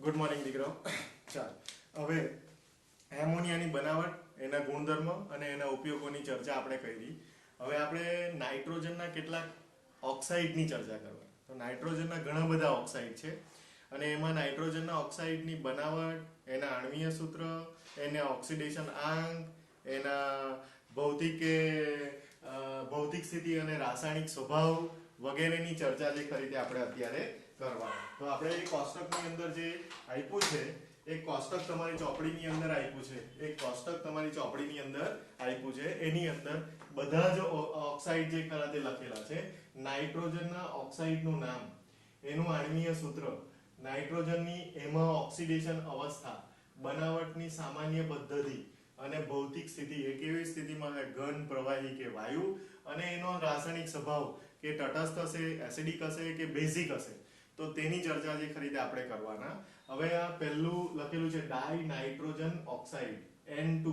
Good morning દીકરો. ચાલ હવે એમોનિયાની બનાવટ, એના ગુણધર્મ અને એના ઉપયોગોની ચર્ચા આપણે કરી. હવે આપણે નાઇટ્રોજનના કેટલાક ઓક્સાઇડની ચર્ચા કરવા. તો નાઇટ્રોજનના ઘણા બધા ઓક્સાઇડ છે અને એમાં નાઇટ્રોજનના ઓક્સાઇડની બનાવટ, એના આણ્વીય સૂત્ર, એના ઓક્સિડેશન આંક, એના ભૌતિક સ્થિતિ અને રાસાયણિક સ્વભાવ વગેરેની ચર્ચા જે કરી તે આપણે અત્યારે કરવાનું. તો આપણે એક કોષ્ટકની અંદર જે આપ્યું છે, એક કોષ્ટક તમારી ચોપડીની અંદર આપ્યું છે, એક કોષ્ટક તમારી ચોપડીની અંદર આપ્યું છે, એની અંદર બધા જ ઓક્સાઇડ જે ખરા તે લખેલા છે. નાઇટ્રોજનના ઓક્સાઇડનું નામ, એનું આણ્વીય સૂત્ર, નાઇટ્રોજનની એમાં ઓક્સિડેશન અવસ્થા, બનાવટની સામાન્ય પદ્ધતિ અને ભૌતિક સ્થિતિ, એ કેવી સ્થિતિમાં છે, ઘન, પ્રવાહી કે વાયુ, અને એનો રાસાયણિક સ્વભાવ કે તટસ્થ હશે, એસિડિક હશે કે બેઝિક હશે, તો તેની ચર્ચા જે ખરી તે આપણે કરવાના. હવે આ પહેલું લખેલું છે ડાઈ નાઇટ્રોજન ઓક્સાઇડ, N2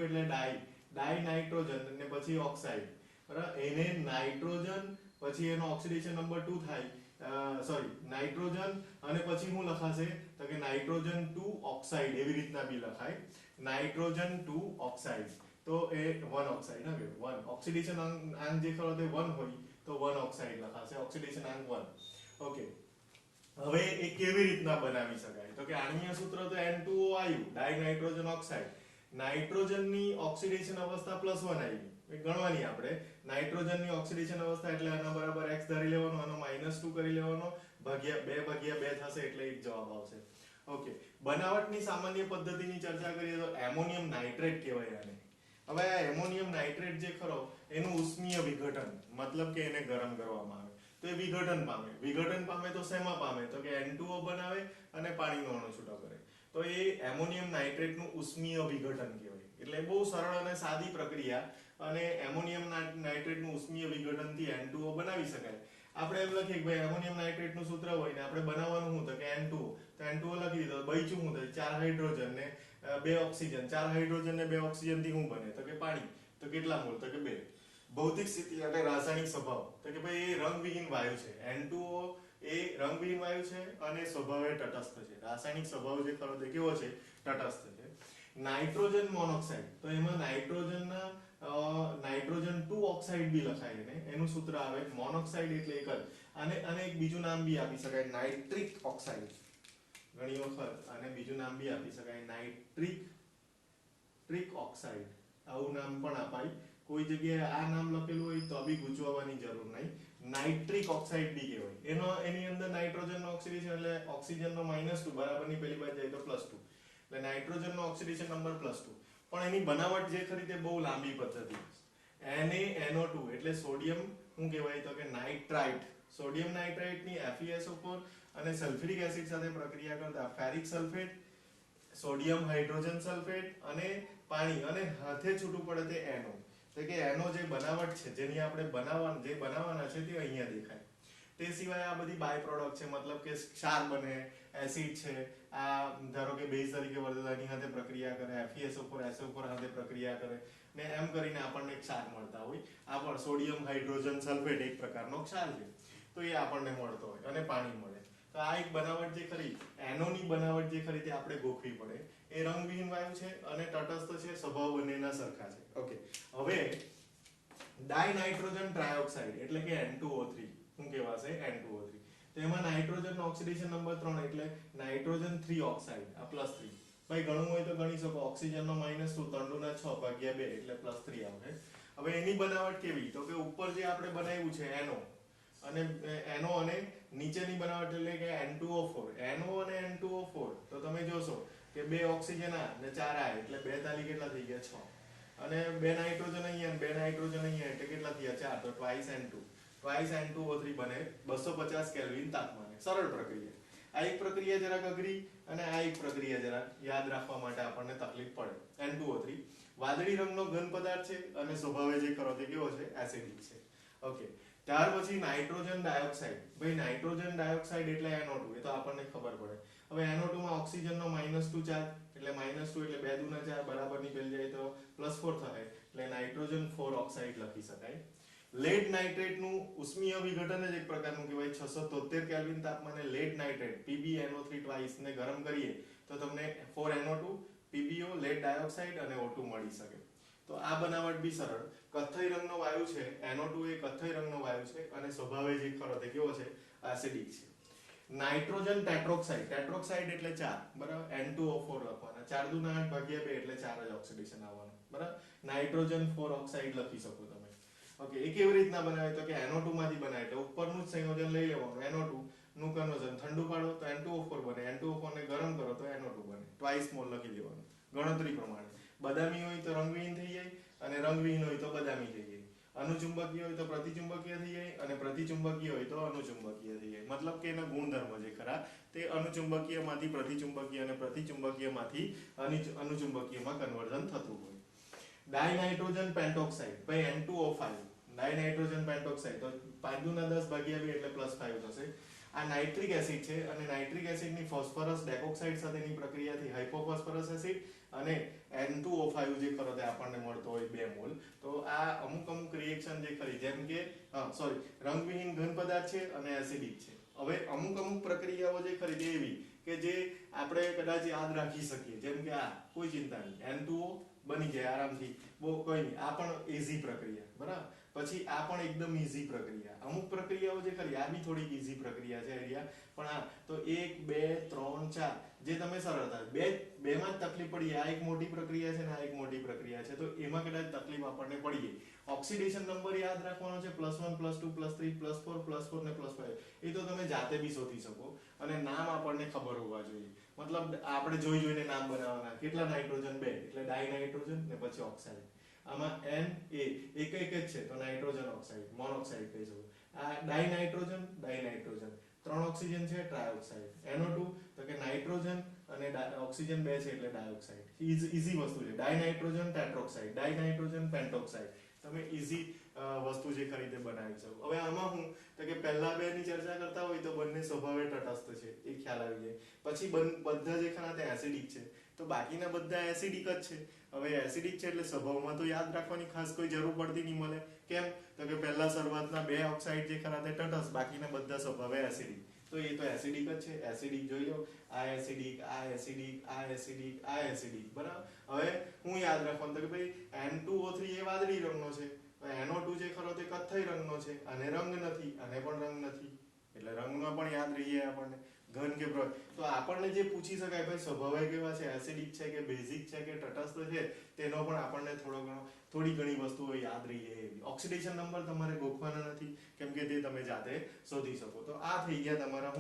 એટલે ડાઈ નાઇટ્રોજન અને પછી ઓક્સાઇડ, બરાબર. એને નાઇટ્રોજન પછી એનો ઓક્સિડેશન નંબર 2 થાય, નાઇટ્રોજન અને પછી શું લખાશે તો કે નાઇટ્રોજન 2 ઓક્સાઇડ, એવી રીતના બી લખાય, નાઇટ્રોજન 2 ઓક્સાઇડ. તો એ 1 ઓક્સાઇડ, હા કે 1 ઓક્સિડેશન આંક જે ખરો તે 1 હોય તો 1 ઓક્સાઇડ લખાશે, ઓક્સિડેશન આંક 1. ઓકે. હવે એ કેવી રીતના બનાવી શકાય તો કે આણ્વીય સૂત્ર તો N2O આવ્યું, ડાઈ નાઇટ્રોજન ઓક્સાઇડ. નાઇટ્રોજનની ઓક્સિડેશન અવસ્થા +1 આવી, એ ગણવાની આપણે. નાઇટ્રોજનની ઓક્સિડેશન અવસ્થા એટલે આના બરાબર x ધારી લેવાનો, આનો -2 કરી લેવાનો, ભાગ્યા 2 થશે એટલે એક જવાબ આવશે. ઓકે. બનાવટની સામાન્ય પદ્ધતિની ચર્ચા કરીએ તો એમોનિયમ નાઇટ્રેટ કહેવાય આને. હવે આ એમોનિયમ નાઇટ્રેટ જે ખરો એનું ઉષ્મીય વિઘટન, મતલબ કે એને ગરમ કરવામાં આવે તો એ વિઘટન પામે તો શેમાં પામે તો કે N2O બનાવે અને પાણીનો અણુ છૂટો કરે. તો એ એમોનિયમ નાઇટ્રેટનું ઉષ્મીય વિઘટન કહેવાય. એટલે બહુ સરળ અને સાદી પ્રક્રિયા, અને એમોનિયમ નાઇટ્રેટનું ઉષ્મીય વિઘટનથી N2O બનાવી શકાય. આપણે એમ લખીએ કે ભાઈ એમોનિયમ નાઇટ્રેટનું સૂત્ર હોય ને આપણે બનાવવાનું શું તો કે N2O, તો N2O લખી દીધો, બચ્યું શું થાય 4 હાઇડ્રોજન ને 2 ઓક્સિજન, 4 હાઇડ્રોજન ને 2 ઓક્સિજન થી શું બને તો કે પાણી. તો કેટલા મોલ તો કે 2. ભૌતિક સ્થિતિ અને રાસાયણિક સ્વભાવ તો કે ભાઈ એ રંગવિહીન વાયુ છે. N2O એ રંગવિહીન વાયુ છે અને સ્વભાવે તટસ્થ છે. રાસાયણિક સ્વભાવ જે ખરો તે કેવો છે, તટસ્થ છે. નાઇટ્રોજન મોનોક્સાઇડ, તો એમાં નાઇટ્રોજન 2 ઓક્સાઇડ બી લખાય એને, એનું સૂત્ર આવે મોનોક્સાઇડ એટલે એક જ. આને એક બીજું નામ બી આપી શકાય નાઇટ્રિક ઓક્સાઇડ. ઘણી વખત આને બીજું નામ બી આપી શકાય નાઇટ્રિક ઓક્સાઇડ, આવું નામ પણ અપાય. કોઈ જગ્યાએ આ નામ લખેલું હોય તો બી ગૂંચવવાની જરૂર નહીં, નાઇટ્રિક ઓક્સાઇડ બી કહેવાય. એની અંદર નાઇટ્રોજનનો ઓક્સિડેશન એટલે ઓક્સિજનનો -2 બરાબરની પેલી બાજુ જાય તો +2, એટલે નાઇટ્રોજનનો ઓક્સિડેશન નંબર +2. પણ એની બનાવટ જે ખરી તે બહુ લાંબી પદ્ધતિ. NaNO2 એટલે સોડિયમ શું કહેવાય તો કે નાઇટ્રાઇટ. સોડિયમ નાઇટ્રાઇટની FeSO4 અને સલ્ફ્યુરિક એસિડ સાથે પ્રક્રિયા કરતા ferric sulphate, sodium hydrogen sulphate અને પાણી, અને હાથે છૂટું પડે તે NO. તો કે એનો જે બનાવટ છે, જેની આપણે બનાવવાના છે તે અહીંયા દેખાય. તે સિવાય આ બધી બાય પ્રોડક્ટ છે, મતલબ કે ક્ષાર બને, એસિડ છે, આ ધારો કે બેઝ તરીકે વર્તે એની સાથે પ્રક્રિયા કરે, FeSO4 SO4 સાથે પ્રક્રિયા કરે ને એમ કરીને આપણને ક્ષાર મળતા હોય. આ પણ સોડિયમ હાઇડ્રોજન સલ્ફેટ એક પ્રકારનો ક્ષાર છે, તો એ આપણને મળતો હોય અને પાણી મળે. તો આ એક બનાવટ જે ખરી, એનોની બનાવટ જે ખરી તે આપણે ગોખવી પડે. એ રંગવિહીન વાયુ છે અને તટસ્થ છે, સ્વભાવ બંનેના સરખા છે. ઓકે. હવે ડાઇનાઇટ્રોજન ટ્રાયોક્સાઇડ એટલે કે N2O3 શું કહેવાશે, N2O3. તો એમાં નાઇટ્રોજનનો ઓક્સિડેશન નંબર 3 એટલે નાઇટ્રોજન 3 ઓક્સાઇડ, આ +3. ભાઈ ગણવું હોય તો ગણી શકો, ઓક્સિજનનો -2 3 × 6 / 2 એટલે +3 આવશે. હવે એની બનાવટ કેવી તો કે ઉપર જે આપણે બનાવ્યું છે NO અને નીચેની બનાવટ એટલે કે N2O4, NO અને N2O4. તો તમે જોશો કે 2 ઓક્સિજન આ ને 4 આ એટલે 2 તાલી કેટલા થઈ ગયા 6, અને 2 નાઇટ્રોજન અહીંયા અને 2 નાઇટ્રોજન અહીંયા એટલે કેટલા થયા 4, તો twice N2O3 બને 250 કેલ્વિન તાપમાને. સરળ પ્રક્રિયા. આ એક પ્રક્રિયા જરાક અઘરી અને આ એક પ્રક્રિયા જરાક યાદ રાખવા માટે આપણને તકલીફ પડે. N2O3 વાદળી રંગનો ઘન પદાર્થ છે અને સ્વભાવે જે ખરો તે કેવો છે, એસિડિક છે. ઓકે. ત્યાર પછી નાઇટ્રોજન ડાયોક્સાઇડ. ભાઈ નાઇટ્રોજન ડાયોક્સાઇડ એટલે NO2, એ તો આપણને ખબર પડે. હવે NO2 માં ઓક્સિજનનો -2 ચાર્જ એટલે -2 એટલે 2 × 4 બરાબરની પેલ જાય તો +4 થાય, એટલે નાઇટ્રોજન 4 ઓક્સાઇડ લખી શકાય. લેડ નાઇટ્રેટ નું ઉષ્મીય વિઘટન જ એક પ્રકારનું કહેવાય 673 કેલ્વિન તાપમાને લેડ નાઇટ્રેટ PbNO3 ટ્વાઇસ ને ગરમ કરીએ તો તમને 4NO2 PbO લેડ ડાયોક્સાઇડ અને O2 મળી શકે. તો આ બનાવટ બી સરળ. કથ્થઈ રંગનો વાયુ છે NO2 એ કથ્થઈ રંગનો વાયુ છે અને સ્વભાવે જે ખરો તે કેવો છે એસિડિક છે. નાઇટ્રોજન ટેટ્રોક્સાઇડ, ટેટ્રોક્સાઇડ એટલે 4 બરાબર, N2O4 લખવાના, 4 દુ 8 ભાગ્યા 2 એટલે 4 જ ઓક્સિડેશન આવવાનું બરાબર. નાઇટ્રોજન 4 ઓક્સાઇડ લખી શકો તમે. ઓકે, એ કેવી રીતના બનાવે તો કે NO2 માંથી બનાવે એટલે ઉપરનું જ સંયોજન લઈ લેવાનું. NO2 નું કન્વર્ઝન ઠંડુ પાડો તો N2O4 બને, N2O4 ને ગરમ કરો તો NO2 બને. ટ્વાઇસ મોલ લખી દેવાનું ગણતરી પ્રમાણે. બદામી હોય તો રંગવિહીન થઈ જાય અને રંગવિહીન હોય તો બદામી થઈ જાય. અનુચુંબકીય હોય તો પ્રતિચુંબકીય થઈ જાય અને પ્રતિચુંબકીય હોય તો અનુચુંબકીય થઈ જાય. મતલબ કે એના ગુણધર્મ જે ખરા તે અનુચુંબકીયમાંથી પ્રતિચુંબકીય અને પ્રતિચુંબકીયમાંથી અનુચુંબકીયમાં કન્વર્ઝન થતું હોય. ડાયનાઇટ્રોજન પેન્ટોક્સાઇડ ભાઈ N2O5, ડાયનાઇટ્રોજન પેન્ટોક્સાઇડ તો 5 દુ 10 ભાગ્યા 2 એટલે +5 થશે. આ નાઇટ્રિક એસિડ છે અને નાઇટ્રિક એસિડની ફોસ્ફરસ ડેકોક્સાઇડ સાથેની પ્રક્રિયાથી હાઇપોફોસ્ફરસ એસિડ અને N2O5 જે ખરો તે આપણને મળતો હોય 2 મોલ. તો આ અમુક રિએક્શન જે ખરી જેમ કે રંગવિહીન ઘન પદાર્થ છે અને એસિડિક છે. હવે અમુક પ્રક્રિયાઓ જે ખરી તે એવી કે જે આપણે કદાચ યાદ રાખી શકીએ, જેમ કે આ કોઈ ચિંતા નહીં, N2O બની જાય આરામથી, બહુ કોઈ નહીં, આ પણ ઈઝી પ્રક્રિયા બરાબર. પછી આ પણ એકદમ ઈઝી પ્રક્રિયા. અમુક પ્રક્રિયાઓ જે ખરી આ બી થોડી ઈઝી પ્રક્રિયા છે એરિયા, પણ આ તો 1 2 3 4 જે તમે સરળતા બે માં જ તકલીફ પડી. આ એક મોટી પ્રક્રિયા છે ને આ એક મોટી પ્રક્રિયા છે, તો એમાં કદાચ તકલીફ આપણને પડી ગઈ. ઓક્સિડેશન નંબર યાદ રાખવાનો છે +1 +2 +3 +4 +4 ને +5. એ તો તમે જાતે બી શોધી શકો અને નામ આપણને ખબર હોવા જોઈએ. મતલબ આપણે જોઈને નામ બનાવવાના. કેટલા નાઇટ્રોજન 2 એટલે ડાયનાઇટ્રોજન ને પછી ઓક્સાઇડ. આમાં Na એક જ છે તો નાઇટ્રોજન ઓક્સાઇડ, મોનોક્સાઇડ કહી શકો. આ ડાયનાઇટ્રોજન 3 ઓક્સિજન છે ટ્રાયોક્સાઇડ. NO2 તો કે નાઇટ્રોજન અને ઓક્સિજન 2 છે એટલે ડાયોક્સાઇડ. ઈઝી વસ્તુ છે. ડાયનાઇટ્રોજન ટેટ્રોક્સાઇડ, ડાયનાઇટ્રોજન પેન્ટોક્સાઇડ. તમે ઈઝી વસ્તુ જે ખરી તે બનાવી શકો. હવે આમાં હું તો કે પહેલા બે ની ચર્ચા કરતા હોય તો બંને સ્વભાવે તટસ્થ છે એ ખ્યાલ આવી જાય. પછી બધા જે ખરા તે એસિડિક છે તો બાકીના બધા એસિડિક જ છે. હવે એસિડિક છે એટલે સ્વભાવમાં તો યાદ રાખવાની ખાસ કોઈ જરૂર પડતી નહીં મળે. કેમ તો કે પહેલા શરૂઆતના 2 ઓક્સાઇડ જે ખરા તે તટસ્થ, બાકીના બધા સ્વભાવે એસિડિક. તો એ તો એસિડિક જ છે. એસિડિક જોઈ લો, આ એસિડિક, આ એસિડિક, આ એસિડિક, આ એસિડિક બરાબર. હવે હું યાદ રાખવાનું તો કે ભાઈ N2O3 એ વાદળી રંગનો છે, NO2 જે ખરો તે કથ્થઈ રંગનો છે અને રંગ નથી, અને પણ રંગ નથી, એટલે રંગમાં પણ યાદ રહીએ આપણને. ઘન કે પ્રવાહી તો આપણને જે પૂછી શકાય ભાઈ સ્વભાવે કેવા છે, એસિડિક છે કે બેઝિક છે કે તટસ્થ છે, તેનો પણ આપણને થોડી ઘણી વસ્તુઓ યાદ રહીએ એવી. ઓક્સિડેશન નંબર તમારે ગોખવાના નથી કેમ કે તે તમે જાતે શોધી શકો. તો આ થઈ ગયા તમારા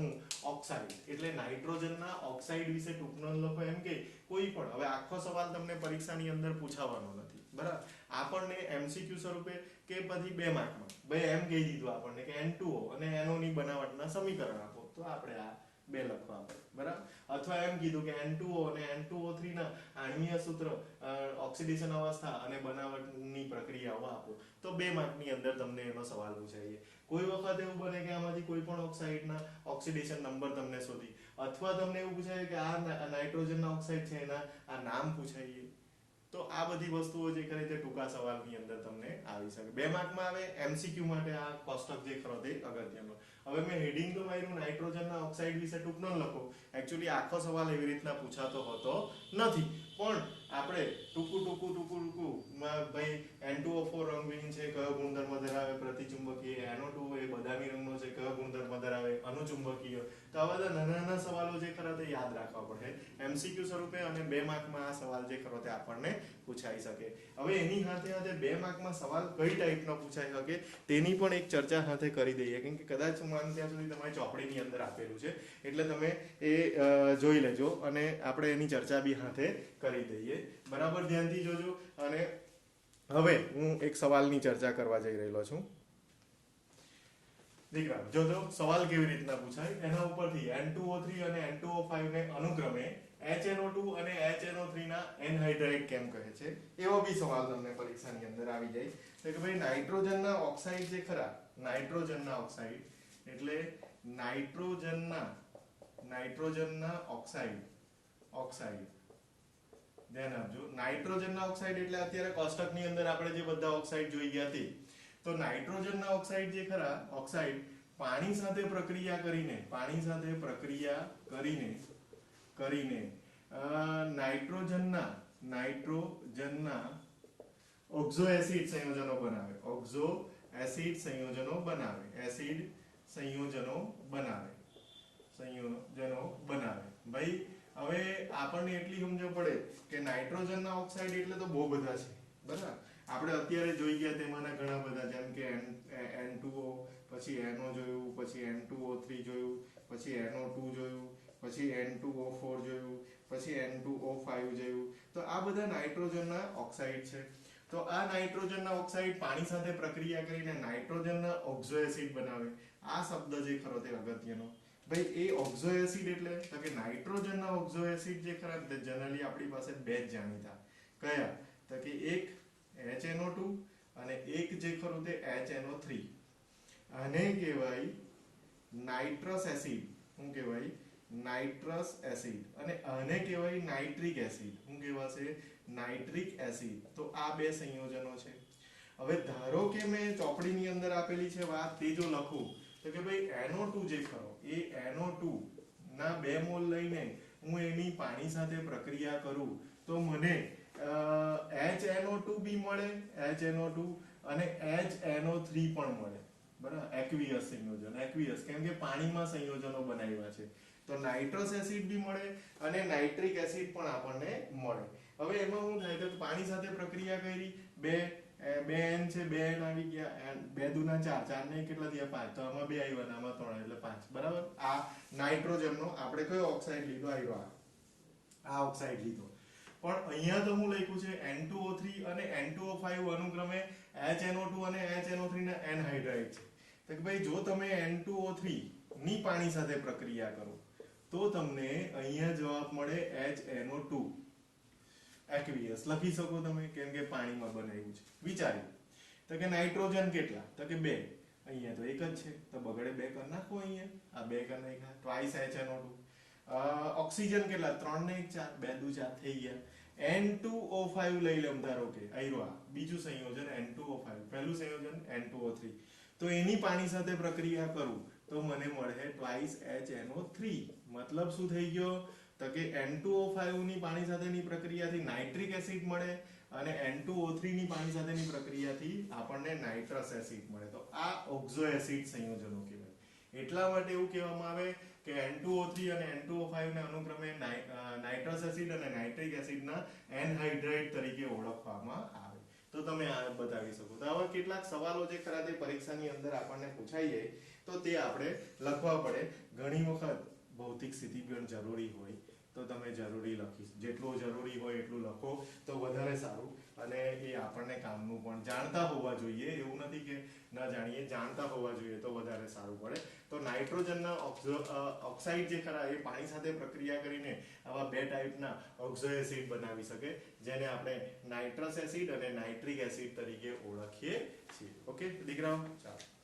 ઓક્સાઇડ. એટલે નાઇટ્રોજનના ઓક્સાઇડ વિશે ટૂંકનો લખો એમ કે કોઈ પણ. હવે આખો સવાલ તમને પરીક્ષાની અંદર પૂછાવાનો નથી બરાબર. આપણને MCQ સ્વરૂપે કે પછી 2 માર્કમાં ભાઈ એમ કહી દીધું આપણને કે N2O અને NO ની બનાવટના સમીકરણ આપો, તો આપણે આ 2 લખવા પડે બરાબર. અથવા એમ કીધું કે N2O અને N2O3 ના આણ્વીય સૂત્ર, ઓક્સિડેશન અવસ્થા અને બનાવટની પ્રક્રિયાઓ આપો, તો 2 માર્કની અંદર તમને એનો સવાલ પૂછાય. કોઈ વખત એવું બને કે આમાંથી કોઈ પણ ઓક્સાઇડના ઓક્સિડેશન નંબર તમને શોધી, અથવા તમને એવું પૂછાય કે આ નાઇટ્રોજનના ઓક્સાઇડ છે એના આ નામ પૂછાય. તો આ બધી વસ્તુઓ જે ખરી તે ટૂંકા સવાલની અંદર તમને આવી શકે. 2 માર્કમાં આવે MCQ માટે આ કોષ્ટક જે ખરો તે અગત્યનો. હવે મેં હેડિંગ તો માર્યું નાઇટ્રોજનના ઓક્સાઇડ વિશે ટૂંકનો લખો. એકચ્યુઅલી આખો સવાલ એવી રીતના પૂછાતો હોતો નથી, પણ આપણે ટૂંકું ભાઈ N2O4 રંગવિહીન છે, કયો ગુણધર્મ ધરાવે, પ્રતિચુંબકીય. NO2 એ બદામી રંગનો છે, કયો ગુણધર્મ ધરાવે, અનુચુંબકીય. તો આવા બધા નાના સવાલો જે ખરા તે યાદ રાખવા પડે MCQ સ્વરૂપે, અને 2 માર્કમાં આ સવાલ જે ખરો તે આપણને પૂછાઈ શકે. હવે એની સાથે 2 માર્કમાં સવાલ કઈ ટાઈપનો પૂછાઈ શકે તેની પણ એક ચર્ચા સાથે કરી દઈએ, કેમ કે કદાચ માન ત્યાં સુધી તમારી ચોપડીની અંદર આપેલું છે એટલે તમે એ જોઈ લેજો અને આપણે એની ચર્ચા બી સાથે કરી દઈએ. બરાબર, ધ્યાનથી જોજો. અને હવે હું એક સવાલની ચર્ચા કરવા જઈ રહેલો છું. દીકરા જોજો સવાલ કેવી રીતના પૂછાય એના ઉપરથી. N2O3 અને N2O5 ને અનુક્રમે HNO2 અને HNO3 ના એનહાઇડ્રાઇડ કેમ કહે છે, એવો બી સવાલ તમને પરીક્ષાની અંદર આવી જાય. તો કે ભાઈ નાઇટ્રોજનના ઓક્સાઇડ જે ખરા, નાઇટ્રોજનના ઓક્સાઇડ એટલે નાઇટ્રોજનના ઓક્સાઇડ ધ્યાન આપજો. નાઇટ્રોજનના ઓક્સાઇડ એટલે અત્યારે કોષ્ટકની અંદર આપણે જે બધા ઓક્સાઇડ જોઈ ગયા તે. તો નાઇટ્રોજનના ઓક્સાઇડ જે ખરા ઓક્સાઇડ પાણી સાથે પ્રક્રિયા કરીને નાઇટ્રોજનના ઓક્ઝો એસિડ સંયોજનો બનાવે ભાઈ હવે આપણને એટલી સમજ પડે કે નાઇટ્રોજનના ઓક્સાઇડ એટલે તો બહુ બધા છે બરાબર આપણે અત્યારે જોઈ ગયા તેમાંના ઘણા બધા જેમ કે N2O પછી NO જોયું પછી N2O3 જોયું પછી NO2 જોયું પછી N2O4 જોયું પછી N2O5 જોયું તો આ બધા નાઇટ્રોજનના ઓક્સાઇડ છે તો આ નાઇટ્રોજનના ઓક્સાઇડ પાણી સાથે પ્રક્રિયા કરીને નાઇટ્રોજનના ઓક્ઝો એસિડ બનાવે આ શબ્દ જે ખરો તે અગત્યનો ભાઈ એ ઓક્ઝો એસિડ એટલે તો કે નાઇટ્રોજનના ઓક્ઝો એસિડ જે ખરા તે જનરલી આપણી પાસે બે જ જાણીતા કયા તો કે એક HNO2 અને એક જે ખરું તે HNO3 આને કહેવાય નાઇટ્રસ એસિડ શું કહેવાય નાઇટ્રસ એસિડ અને આને કહેવાય નાઇટ્રિક એસિડ શું કહેવાશે નાઇટ્રિક એસિડ તો આ બે સંયોજનો છે હવે ધારો કે મેં ચોપડીની અંદર આપેલી છે વાત તે જો લખું તો કે ભાઈ NO2 જે ખરો એ NO2 ના 2 મોલ લઈને હું એની પાણી સાથે પ્રક્રિયા કરું તો મને HNO2 બી મળે HNO2 અને HNO3 પણ મળે બરાબર એક્વિયસ સંયોજન એક્વિયસ કેમ કે પાણીમાં સંયોજનો બનાવ્યા છે તો નાઇટ્રસ એસિડ બી મળે અને નાઇટ્રિક એસિડ પણ આપણને મળે હવે એમાં શું થાય તો પાણી સાથે પ્રક્રિયા કરી બે N છે 2 N આવી ગયા 2 દુના 4 4 ને કેટલા થયા 5 તો આમાં 2 આવ્યા આમાં 3 એટલે 5 બરાબર આ નાઇટ્રોજનનો આપણે કયો ઓક્સાઇડ લીધો આવ્યો આ ઓક્સાઇડ લીધો પણ અહીંયા તો હું લખ્યું છે N2O3 અને N2O5 અનુક્રમે HNO2 અને HNO3 ના એનહાઇડ્રાઇડ છે તો કે ભાઈ જો તમે N2O3 ની પાણી સાથે પ્રક્રિયા કરો તો તમને અહીંયા જવાબ મળે HNO2 એક્વિયસ લખી શકો તમે કેમ કે પાણીમાં બનાવ્યું છે વિચાર્યું તો કે નાઇટ્રોજન કેટલા તો કે 2 અહીંયા તો એક જ છે તો બગડે 2 કરી નાખો અહીંયા આ 2 કરી નાખ્યા ટ્વાઇસ HNO2 ઓક્સિજન કેટલા 3 ને 1 4 2 દુ 4 થઈ ગયા N2O5 લઈ લેમ ધારો કે આયરો આ બીજું સંયોજન N2O5 પહેલું સંયોજન N2O3 તો એની પાણી સાથે પ્રક્રિયા કરું તો મને મળે ટ્વાઇસ HNO3 મતલબ શું થઈ ગયો તો કે N2O5 ની પાણી સાથેની પ્રક્રિયાથી નાઇટ્રિક એસિડ મળે અને N2O3 ની પાણી સાથેની પ્રક્રિયાથી આપણને નાઇટ્રસ એસિડ મળે તો આ ઓક્ઝો એસિડ સંયોજનો કહેવાય એટલા માટે એવું કહેવામાં આવે કે N2O3 અને N2O5 ને અનુક્રમે નાઇટ્રસ એસિડ અને નાઇટ્રિક એસિડના એનહાઇડ્રાઇડ તરીકે ઓળખવામાં આવે તો તમે આ બતાવી શકો તો આવા કેટલાક સવાલો જે ખરા તે પરીક્ષાની અંદર આપણને પૂછાઈ જાય તો તે આપણે લખવા પડે ઘણી વખત ભૌતિક સ્થિતિ પણ જરૂરી હોય તો તમે જરૂરી લખી જેટલું જરૂરી હોય એટલું લખો તો વધારે સારું અને એ આપણને કામનું પણ જાણતા હોવા જોઈએ એવું નથી કે ન જાણીએ જાણતા હોવા જોઈએ તો વધારે સારું પડે તો નાઇટ્રોજનના ઓક્સાઇડ જે ખરા એ પાણી સાથે પ્રક્રિયા કરીને આવા બે ટાઈપના ઓક્ઝો એસિડ બનાવી શકે જેને આપણે નાઇટ્રસ એસિડ અને નાઇટ્રિક એસિડ તરીકે ઓળખીએ છીએ ઓકે દીકરાઓ ચાલો